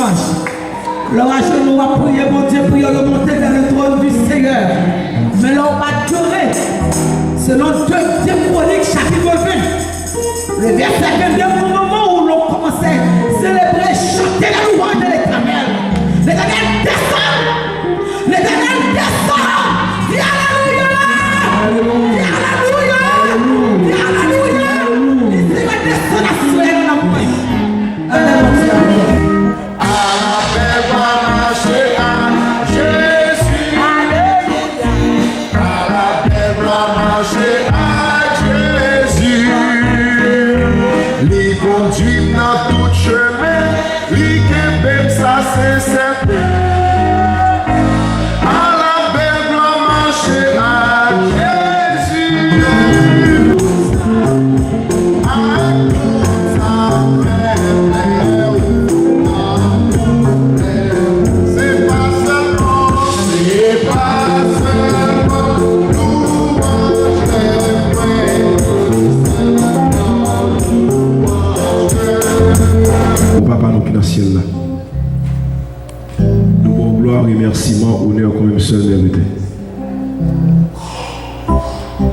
dimanche. Le rachat nous va prier, mon Dieu, pour le monter vers le trône du Seigneur. Mais là, on va durer. Selon 2 Chroniques, chapitre 20. Le verset 22, au moment où l'on commençait à célébrer, chanter la louange de l'Éternel. L'Éternel descend. L'Éternel descend. Dis Alléluia. Dis Alléluia. Dis Alléluia. Il va descendre à souhait dans la paix. Conduit dans tout chemin, lui qui aime ça c'est certain. À la belle blanc marcher à Jésus. À tout ça c'est pas seulement Papa, nous qui dans le ciel là. Nous bon gloire, remerciement, honneur comme une seule vérité.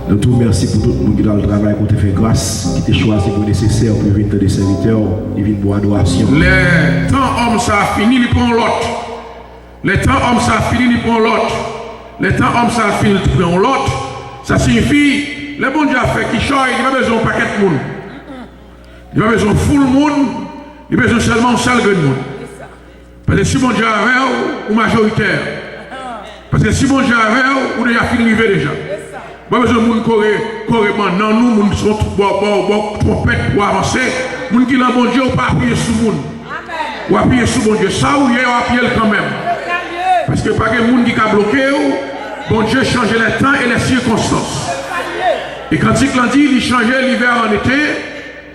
Nous te remercions pour tout le monde qui dans le travail, pour te faire grâce, qui t'a choisi pour nécessaire pour venir des serviteurs, et venir pour adoration. Les temps hommes ça a fini, ils prennent l'autre. Les temps hommes ça a fini, ils prennent l'autre. Les temps hommes ça a fini, ils prennent l'autre. Ça signifie, les bons Dieu a fait qui choisit, il n'y a pas besoin de paquet de monde. Il n'y a pas besoin de full monde. Il y a besoin seulement de seul monde. Parce que si mon Dieu avait ou majoritaire. Parce que si mon Dieu avait ou déjà fini déjà. Pas besoin de monde correctement. Non, nous, nous sommes trompette pour avancer. Nous qui l'ont bon Dieu, on pas appuyer sur le monde. Ou appuyer sur mon Dieu. Ça ou y est, on appuyer quand même. Parce que pas que le monde qui a bloqué, bon Dieu change les temps et les circonstances. Et quand il dit, il changeait l'hiver en été,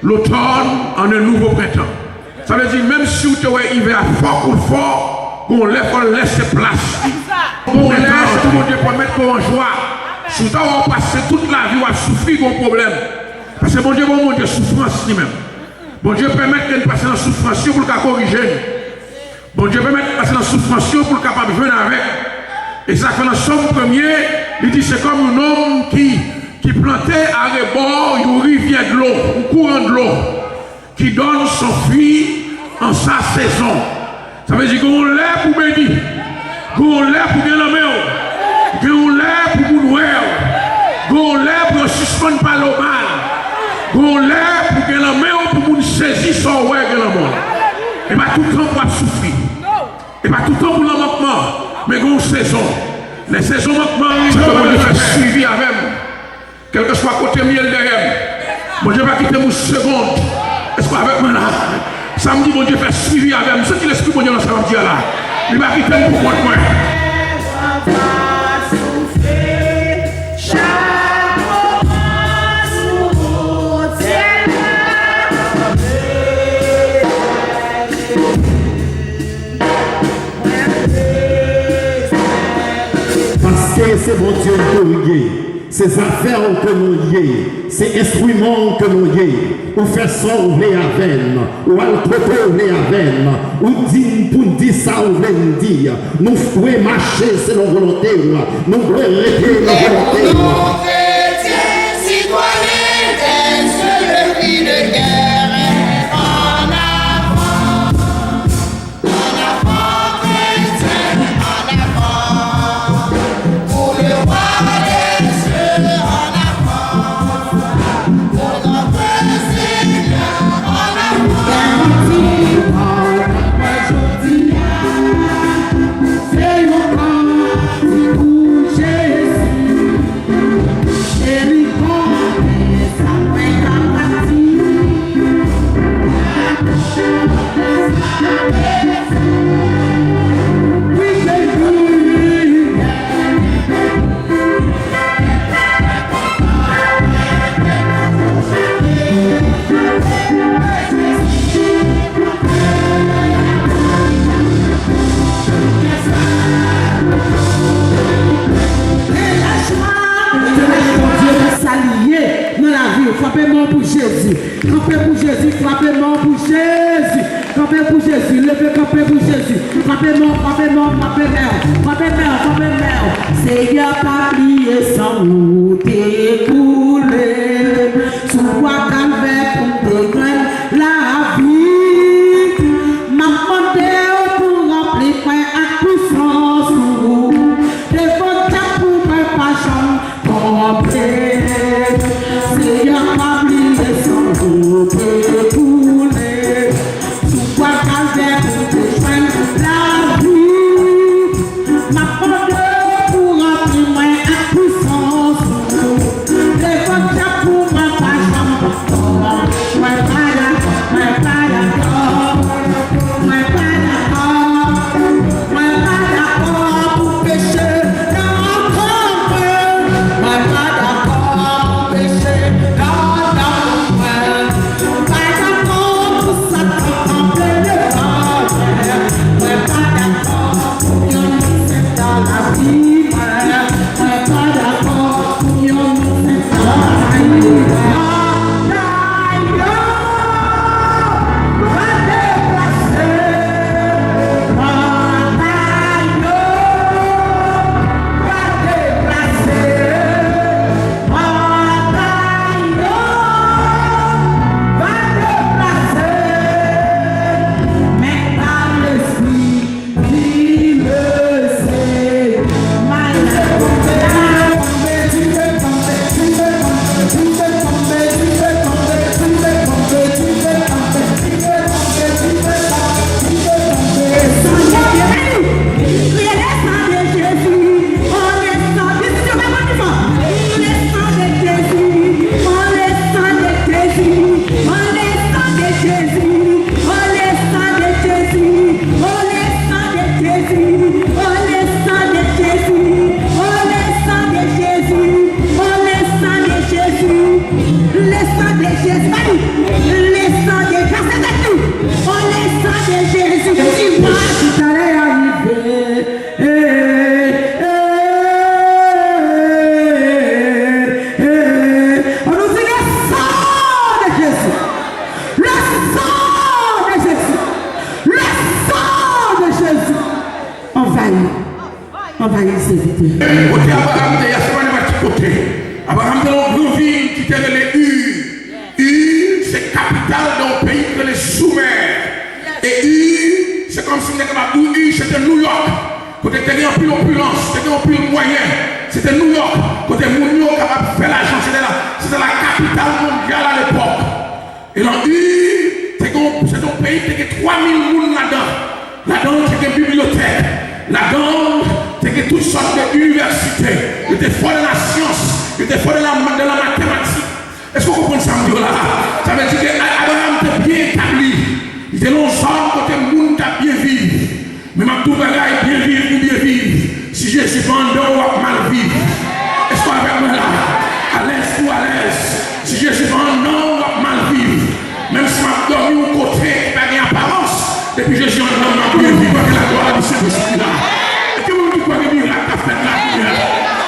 l'automne en un nouveau printemps. Ça veut dire même si vous avez hiver fort ou fort, on laisse place. On laisse tout le monde pour mettre en joie. Si vous avez passé toute la vie à souffrir de problème. Parce que mon Dieu, mon Dieu, souffrance lui-même. Bon Dieu permet de passer dans la souffrance pour le corriger. Bon Dieu permet de passer dans la souffrance pour le capable de jouer avec. Et ça fait dans Somme 1er, il dit c'est comme un homme qui plantait à rebord une rivière de l'eau, un courant de l'eau, qui donne son fruit en sa saison. Ça veut dire qu'on l'air pour bénir, qu'on l'air pour bien la main, qu'on l'air pour nous qu'on l'air pour suspendre par le mal, qu'on l'air pour bien la main pour nous saisir son ouais de la mort. Et pas tout le temps pour souffrir. Et pas tout le temps pour le manquement, mais qu'on saison. Les saisons manquement, c'est comme on fait suivi avec moi. Quel que soit côté miel derrière, bon Dieu va quitter mon seconde. Est-ce que avec moi là, samedi bon Dieu fait suivi avec moi. Ce qui l'esprit bon Dieu dans samedi là, il va quitter mon pour moi. Parce que c'est mon Dieu que nous y ces affaires que nous y ces instruments que nous y ou faire sauver la veine, ou entretenir la veine, ou dire pour dire ça ou veine dire, nous pouvons marcher selon volonté, nous pouvons rester la volonté. Jésus. Campez pour Jésus, frappez mort pour Jésus. Campez pour Jésus, levez, campez pour Jésus. Frappez mort, frappez mort, frappez mère. Frappez mère, frappez mère. Seigneur, pas plié sans nous t'écouler. Sous quoi calvaire pour dégrainer la vie. M'a demandé pour remplir point à puissance. Devant ta pour me pas chambre. Seigneur, pas plié sans nous t'écouler. Sous quoi calvaire pour dégrainer la vie. M'a demandé pour remplir point à puissance. Devant ta pour me pas chambre. Envahir ses vies. Côté Abraham, il y a seulement un petit côté. Abraham, dans une grande ville qui était les Ur. Ur, c'est capitale d'un pays que les Soumers. Et Ur, c'est comme si on était capable. Ur, c'était New York. Côté était en plus opulence, c'était en plus moyen. C'était New York. Côté Mounio capable de faire l'argent. C'était la capitale mondiale à l'époque. Et dans Ur, c'est un pays qui avait 3000 personnes là-dedans. Là-dedans, c'était une bibliothèque. Là-dedans, c'était toutes sortes d'universités. Il était fort de la science. Il était fort de la mathématique. Est-ce que vous comprenez ça, là? Ça veut dire qu'Abraham était bien établi. Il était l'ensemble côté le monde qui a bien vivre. Mais ma tout bagaille bien vivre ou bien vivre. Si je suis vendeur ou mal vivre. Est-ce qu'on avec moi là? À l'aise ou à l'aise. Si je suis vendeur ou mal vivre. Même si ma dormi au côté, pas d'apparence. Depuis que je suis en train de bien vivre avec la gloire du Saint-Esprit-là. Et que vous dites quoi de dire là, qu'a fait la lumière?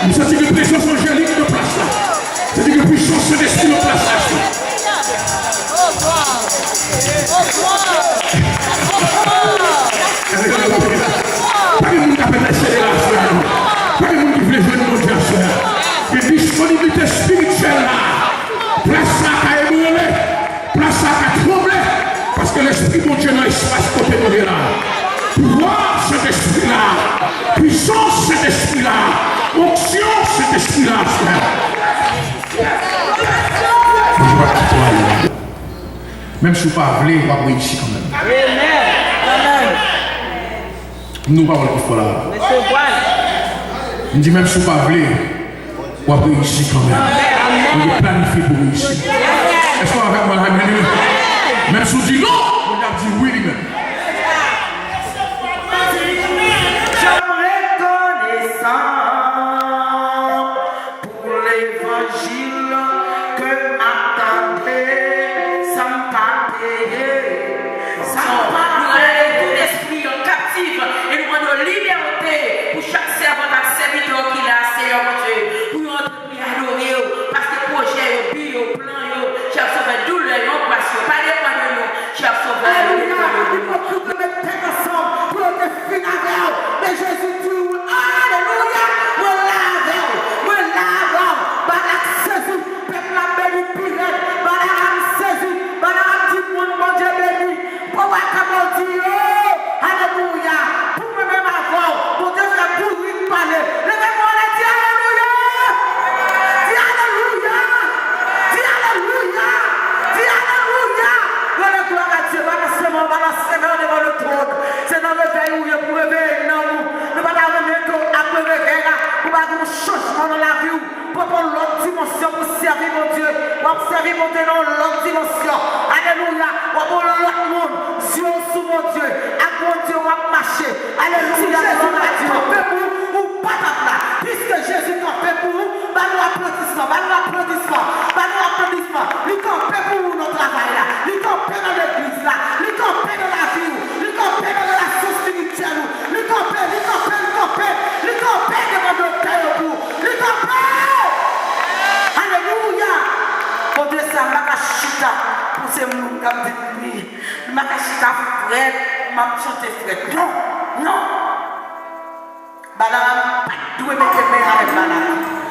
Vous sentez que présence angélique de place là. C'est que puissance de l'esprit de place là. Pas de monde qui appelle la célébration. Pas de monde qui veut jouer nos Dieu. Il y a une disponibilité spirituelle là. Place là à ébranler. Place là à trembler. Parce que l'esprit de Dieu dans l'espace côté de là. Pouvoir cet esprit-là. Puissance cet esprit-là. Onction cet esprit-là. Même si vous ne pas voulez, vous ne pas ici quand même. Nous ne pas voir là. Je dis même si vous ne pas voulez, vous ne pas ici quand même. Vous planifiez pour ici. Est-ce qu'on va avec moi là? Même si vous dites non, vous avez dit oui lui-même. J'aimerais reconnaissant pour l'évangile que m'attendait sans pas payer. Sans pas payer. Tout l'esprit en captif et nous avons liberté pour chaque servant et serviteur qui l'a Seigneur mon Dieu. Pour nous adorer parce que projet, bio, plan, cher sauveur. vie monter dans l'autre dimension. Alléluia. On va l'autre monde. Dieu sous mon Dieu. À mon Dieu, on va marcher. Alléluia. Ou pas là. Puisque Jésus campait pour nous, bah nous applaudissement, bah nous applaudissement, bah nous applaudissement. Il campait pour nous notre travail là. Il campait dans l'église là. Il campait dans la vie. Il campait dans la source spirituelle. Il campait devant notre terre pour. Il campait. Alléluia. Mon Dieu, c'est Makashita pour ces mots comme dit. Makashita frère, m'a chanté frère. Non, non. Balam, pas doué mettre mes avec balam.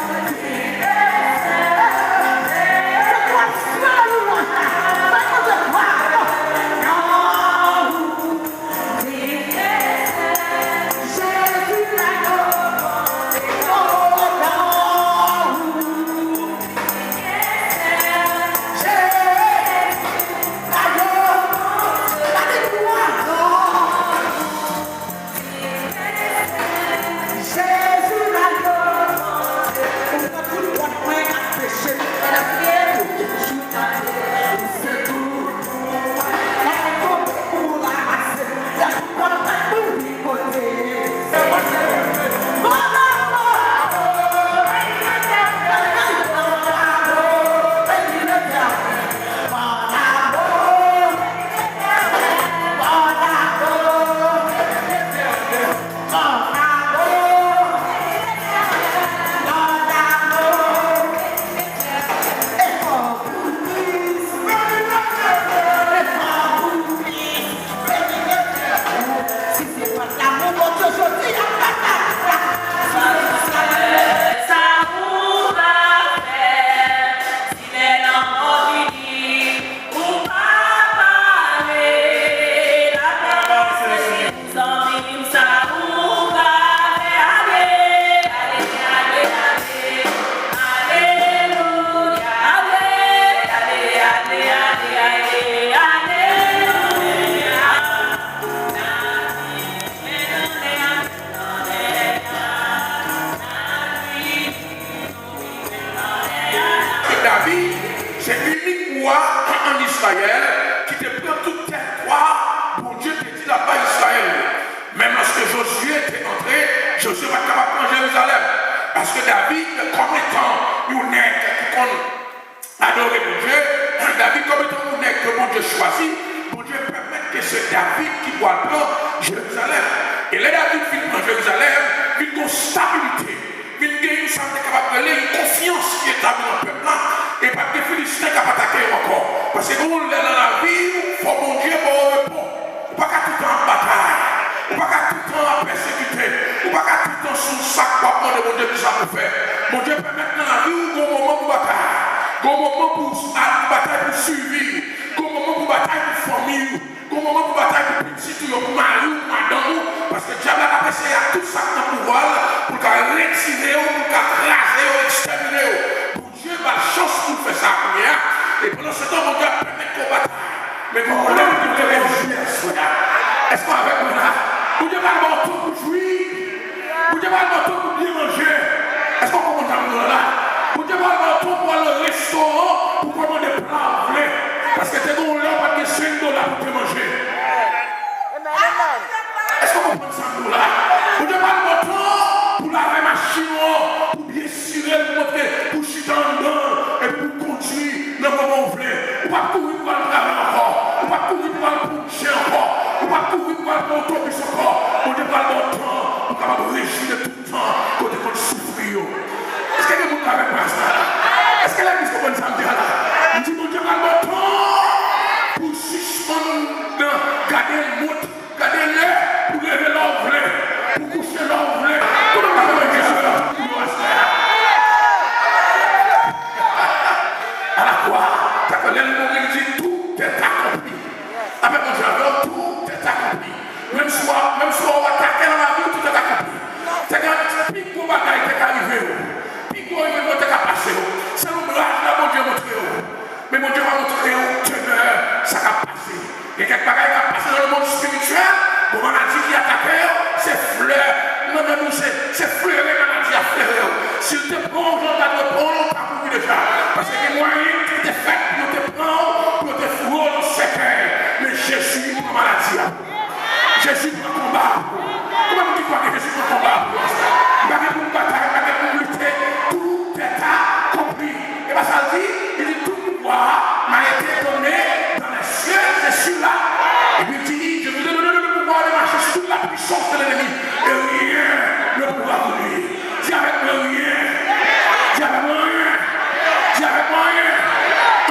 C'est fleur et maladie à fleur. S'il te prend, on va te prendre, on t'a déjà. Parce que les moyens qui étaient faits bâtir. Jésus prend combat. Comment vous dites que Jésus prend combat? Il va pour une bataille, il va pour lutter, tout est compris. Et bien ça dit, il dit tout pouvoir m'a été donné dans les cieux et sur là. Et puis il dit, je vous ai donné le pouvoir de marcher sur la puissance de l'ennemi. Et rien ne pourra vous nuire. Dis avec moi rien. Dis avec moi rien. Dis avec moi rien.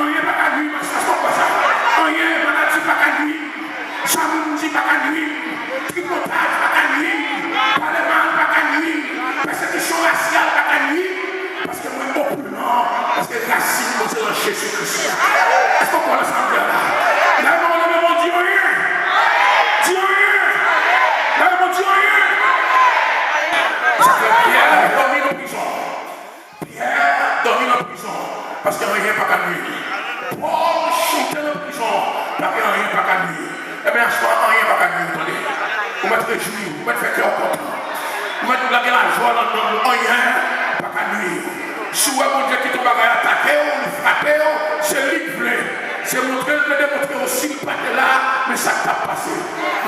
Rien pas qu'à nuire, mais ça se passe pas ça. Rien, maladie pas qu'à nuire. Chamouni pas qu'à nuire. Tripotage pas qu'à nuire. Parlement pas qu'à nuire. Persécution raciale pas qu'à nuire. Parce que moi, opulent. Parce que racine, moi, c'est dans Jésus-Christ. Est-ce qu'on parle ensemble là? Là, mon Dieu, rien. Dis rien. Là, mon Dieu, rien. Ça fait Pierre dormir en prison. Pierre dormir en prison. Parce qu'il n'y a rien pas qu'à nuire. Paul chantait en prison. Parce qu'il n'y a rien pas qu'à nuire. Eh bien, à ce moment, rien pas qu'à nuire. Attendez. Vous mettez réjouir. Vous mettez faire cœur content. Vous mettez blaguer la joie dans le monde. Rien pas qu'à nuire. Si vous avez mon Dieu qui te va attaquer ou frapper, c'est lui qui voulait. C'est montrer, le démontrer aussi le paquet là, mais ça t'a passé.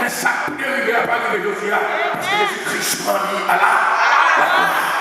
Mais ça peut arriver à pas arriver aujourd'hui. Parce que Jésus-Christ m'a mis à la croix.